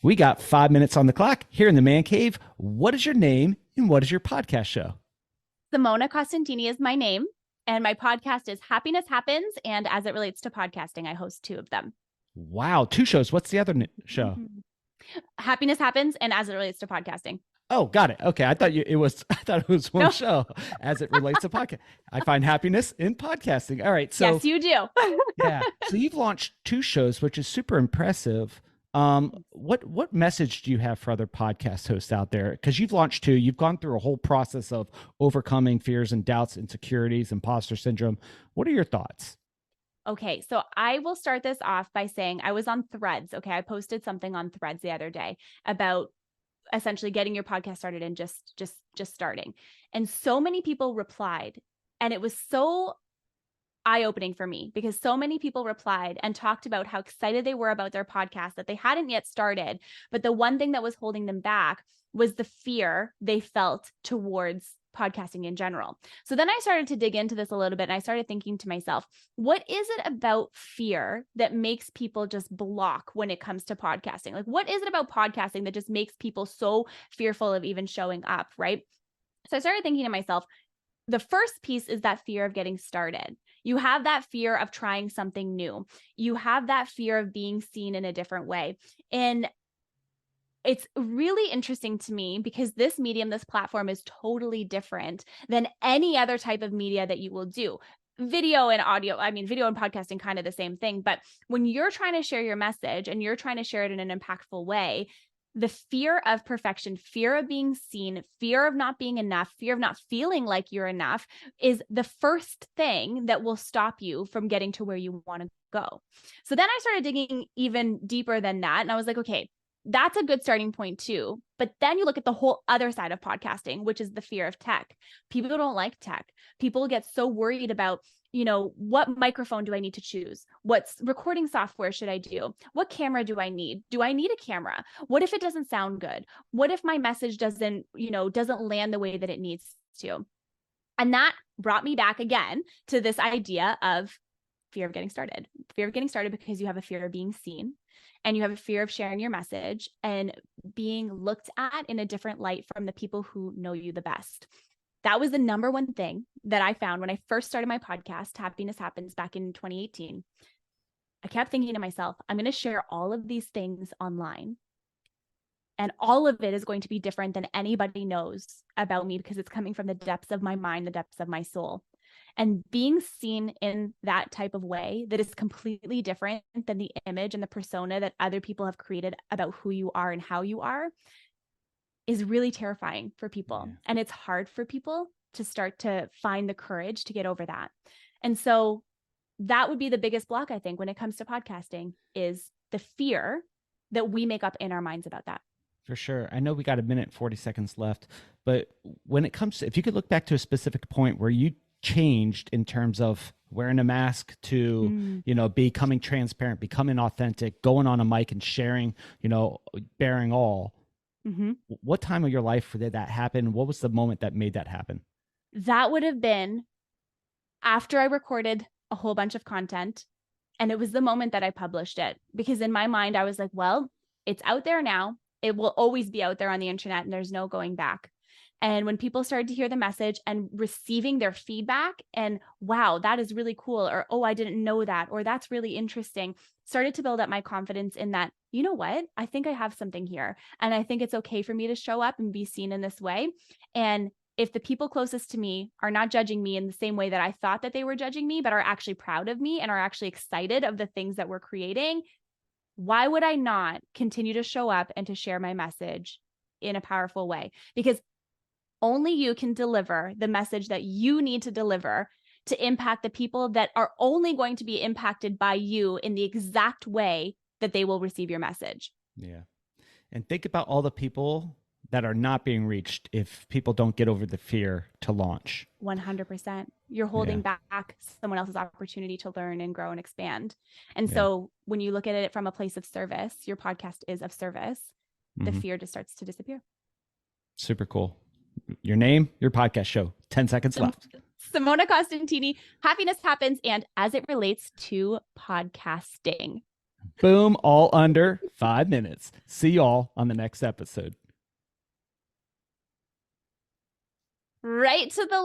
We got 5 minutes on the clock here in the man cave. What is your name and what is your podcast show? Simona Costantini is my name, and my podcast is Happiness Happens. And as it relates to podcasting, I host two of them. Wow, two shows. What's the other show? Happiness Happens, and as it relates to podcasting. Oh, got it. Okay, I thought it was one No. show as it relates to podcast. I find happiness in podcasting. All right, so Yes, you do. yeah, so you've launched two shows, which is super impressive. What message do you have for other podcast hosts out there? Because you've launched two, you've gone through a whole process of overcoming fears and doubts, insecurities, imposter syndrome. What are your thoughts? Okay, so I will start this off by saying I was on Threads. Okay, I posted something on Threads the other day about essentially getting your podcast started and just starting. And so many people replied, and it was so eye-opening for me because so many people replied and talked about how excited they were about their podcast that they hadn't yet started, but the one thing that was holding them back was the fear they felt towards podcasting in general. So then I started to dig into this a little bit and I started thinking to myself, what is it about fear that makes people just block when it comes to podcasting? Like, what is it about podcasting that just makes people so fearful of even showing up, right? So I started thinking to myself, the first piece is that fear of getting started. You have that fear of trying something new. You have that fear of being seen in a different way. And it's really interesting to me because this medium, this platform is totally different than any other type of media that you will do. Video and audio, I mean, video and podcasting, kind of the same thing. But when you're trying to share your message and you're trying to share it in an impactful way, the fear of perfection, fear of being seen, fear of not being enough, fear of not feeling like you're enough is the first thing that will stop you from getting to where you want to go. So then I started digging even deeper than that. And I was like, okay, that's a good starting point too. But then you look at the whole other side of podcasting, which is the fear of tech. People don't like tech. People get so worried about, what microphone do I need to choose? What recording software should I do? What camera do I need? Do I need a camera? What if it doesn't sound good? What if my message doesn't land the way that it needs to? And that brought me back again to this idea of fear of getting started. Fear of getting started because you have a fear of being seen and you have a fear of sharing your message and being looked at in a different light from the people who know you the best. That was the number one thing that I found when I first started my podcast, Happiness Happens, back in 2018. I kept thinking to myself, I'm going to share all of these things online. And all of it is going to be different than anybody knows about me because it's coming from the depths of my mind, the depths of my soul. And being seen in that type of way that is completely different than the image and the persona that other people have created about who you are and how you are is really terrifying for people. Yeah. And it's hard for people to start to find the courage to get over that. And so that would be the biggest block, I think, when it comes to podcasting is the fear that we make up in our minds about that. For sure. I know we got a minute and 40 seconds left, but when it comes to, if you could look back to a specific point where you changed in terms of wearing a mask to, becoming transparent, becoming authentic, going on a mic and sharing, bearing all. Mm-hmm. What time of your life did that happen? What was the moment that made that happen? That would have been after I recorded a whole bunch of content. And it was the moment that I published it, because in my mind, I was like, well, it's out there now. It will always be out there on the internet and there's no going back. And when people started to hear the message and receiving their feedback and, wow, that is really cool, or, oh, I didn't know that, or that's really interesting, started to build up my confidence in that, you know what, I think I have something here. And I think it's okay for me to show up and be seen in this way. And if the people closest to me are not judging me in the same way that I thought that they were judging me, but are actually proud of me and are actually excited of the things that we're creating, why would I not continue to show up and to share my message in a powerful way? Because only you can deliver the message that you need to deliver to impact the people that are only going to be impacted by you in the exact way that they will receive your message. Yeah. And think about all the people that are not being reached if people don't get over the fear to launch. 100%. You're holding back someone else's opportunity to learn and grow and expand. And so when you look at it from a place of service, your podcast is of service, the fear just starts to disappear. Super cool. Your name, your podcast show, 10 seconds left. Simona Costantini, Happiness Happens, and as it relates to podcasting. Boom, all under 5 minutes. See y'all on the next episode. Right to the